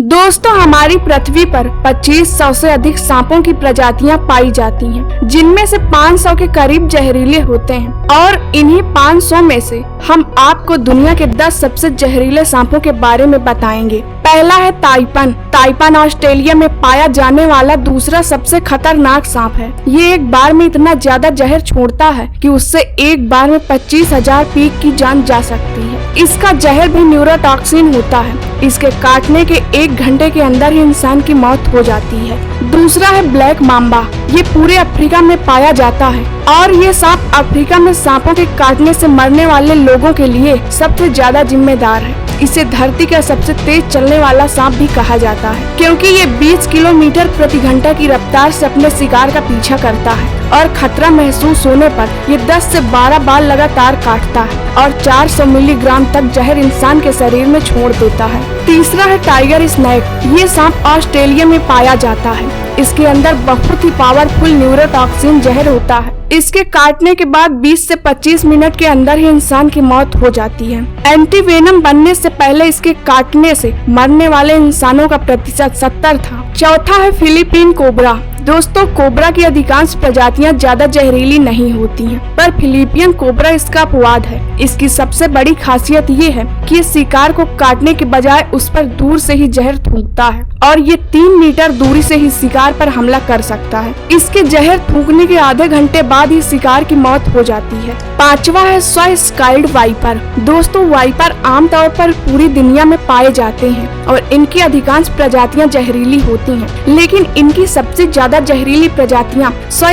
दोस्तों, हमारी पृथ्वी पर 2500 से अधिक सांपों की प्रजातियां पाई जाती हैं, जिनमें से 500 के करीब जहरीले होते हैं। और इन्हीं 500 में से हम आपको दुनिया के 10 सबसे जहरीले सांपों के बारे में बताएंगे। पहला है ताइपन। ताइपन ऑस्ट्रेलिया में पाया जाने वाला दूसरा सबसे खतरनाक सांप है। ये एक बार में इतना ज्यादा जहर छोड़ता है कि उससे एक बार में 25,000 पीक की जान जा सकती है। इसका जहर भी न्यूरोटॉक्सिन होता है। इसके काटने के 1 घंटे के अंदर ही इंसान की मौत हो जाती है। दूसरा है ब्लैक माम्बा। ये पूरे अफ्रीका में पाया जाता है और ये सांप अफ्रीका में सांपों के काटने से मरने वाले लोगों के लिए सबसे ज्यादा जिम्मेदार है। इसे धरती का सबसे तेज चलने वाला सांप भी कहा जाता है, क्योंकि ये 20 किलोमीटर प्रति घंटा की रफ्तार से अपने शिकार का पीछा करता है और खतरा महसूस होने पर ये 10 से 12 बार लगातार काटता है और 400 मिलीग्राम तक जहर इंसान के शरीर में छोड़ देता है। तीसरा है टाइगर स्नेक। ये सांप ऑस्ट्रेलिया में पाया जाता है। इसके अंदर बहुत ही पावरफुल न्यूरोटॉक्सिन जहर होता है। इसके काटने के बाद 20 से 25 मिनट के अंदर ही इंसान की मौत हो जाती है। एंटीवेनम बनने से पहले इसके काटने से मरने वाले इंसानों का प्रतिशत 70 था। चौथा है फिलीपीन कोबरा। दोस्तों, कोबरा की अधिकांश प्रजातियां ज्यादा जहरीली नहीं होती हैं, पर फिलीपियन कोबरा इसका अपवाद है। इसकी सबसे बड़ी खासियत ये है कि ये शिकार को काटने के बजाय उस पर दूर से ही जहर थूकता है और ये 3 मीटर दूरी से ही शिकार पर हमला कर सकता है। इसके जहर थूकने के आधे घंटे बाद ही शिकार की मौत हो जाती है। पांचवा है स्काइल्ड वाइपर। दोस्तों, वाइपर आमतौर पर पूरी दुनिया में पाए जाते हैं और इनकी अधिकांश प्रजातियां जहरीली होती हैं, लेकिन इनकी सबसे ज्यादा जहरीली प्रजातियां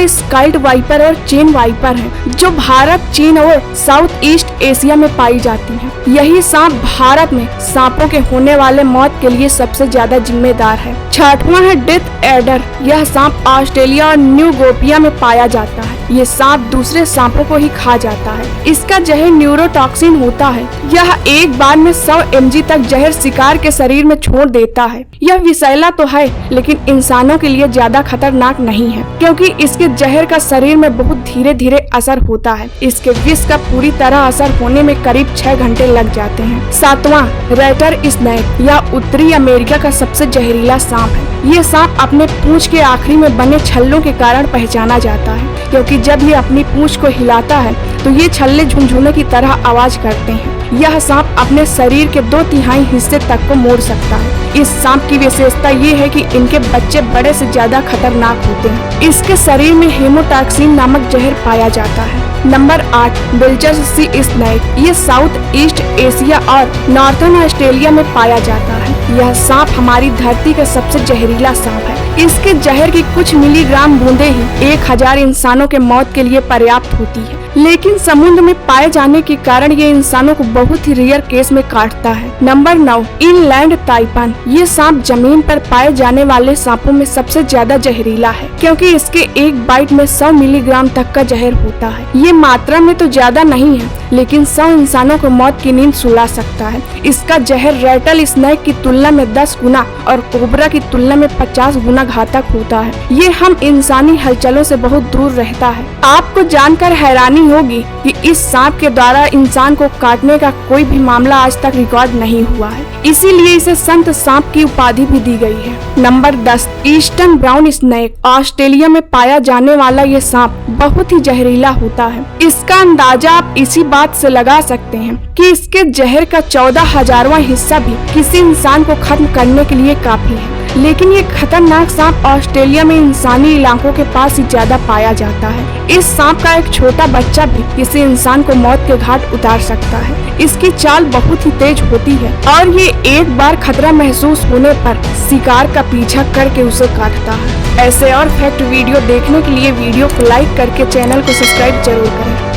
स्काइल्ड वाइपर और चेन वाइपर हैं, जो भारत, चीन और साउथ ईस्ट एशिया में पाई जाती हैं। यही सांप भारत में सांपों के होने वाले मौत के लिए सबसे ज्यादा जिम्मेदार है। छठवां है डेथ एडर। यह सांप ऑस्ट्रेलिया और न्यू गोपिया में पाया जाता है। ये सांप दूसरे सांपों को ही खा जाता है। इसका जहर न्यूरोटॉक्सिन होता है। यह एक बार में 100 mg तक जहर शिकार के शरीर में छोड़ देता है। यह विषैला तो है, लेकिन इंसानों के लिए ज्यादा खतरनाक नहीं है, क्योंकि इसके जहर का शरीर में बहुत धीरे धीरे असर होता है। इसके विष का पूरी तरह असर होने में करीब 6 घंटे लग जाते हैं। सातवां, रेटर स्नेक। यह उत्तरी अमेरिका का सबसे जहरीला सांप है। ये सांप अपने पूंछ के आखिरी में बने छल्लों के कारण पहचाना जाता है, क्योंकि जब ये अपनी पूंछ को हिलाता है तो ये छल्ले झुनझुने की तरह आवाज करते हैं। यह सांप अपने शरीर के 2/3 हिस्से तक को मोड़ सकता है। इस सांप की विशेषता ये है कि इनके बच्चे बड़े से ज्यादा खतरनाक होते हैं। इसके शरीर में हेमोटॉक्सिन नामक जहर पाया जाता है। Number 8, Belcher sea snake. ये साउथ ईस्ट एशिया और नॉर्थर्न ऑस्ट्रेलिया में पाया जाता है। यह सांप हमारी धरती का सबसे जहरीला सांप है। इसके जहर की कुछ मिलीग्राम बूंदे ही 1000 इंसानों के मौत के लिए पर्याप्त होती है, लेकिन समुद्र में पाए जाने के कारण ये इंसानों को बहुत ही रेयर केस में काटता है। Number 9, inland taipan. ये सांप जमीन पर पाए जाने वाले सांपों में सबसे ज्यादा जहरीला है, क्योंकि इसके एक बाइट में 100 मिलीग्राम तक का जहर होता है। ये मात्रा में तो ज्यादा नहीं है, लेकिन 100 इंसानों को मौत की नींद सुला सकता है। इसका जहर रेटल स्नेक की तुलना में 10 गुना और कोबरा की तुलना में 50 गुना घातक होता है। ये हम इंसानी हलचलों से बहुत दूर रहता है। आपको जानकर हैरानी होगी कि इस सांप के द्वारा इंसान को काटने का कोई भी मामला आज तक रिकॉर्ड नहीं हुआ है, इसीलिए इसे संत सांप की उपाधि भी दी गई है। Number 10, eastern brown snake. Australia में पाया जाने वाला ये सांप बहुत ही जहरीला होता है। इसका अंदाजा आप इसी बात से लगा सकते हैं कि इसके जहर का 14,000वां हिस्सा भी किसी इंसान को खत्म करने के लिए काफी है। लेकिन ये खतरनाक सांप ऑस्ट्रेलिया में इंसानी इलाकों के पास ही ज्यादा पाया जाता है। इस सांप का एक छोटा बच्चा भी किसी इंसान को मौत के घाट उतार सकता है। इसकी चाल बहुत ही तेज होती है और ये एक बार खतरा महसूस होने पर शिकार का पीछा करके उसे काटता है। ऐसे और फैक्ट वीडियो देखने के लिए वीडियो को लाइक करके चैनल को सब्सक्राइब जरूर करें।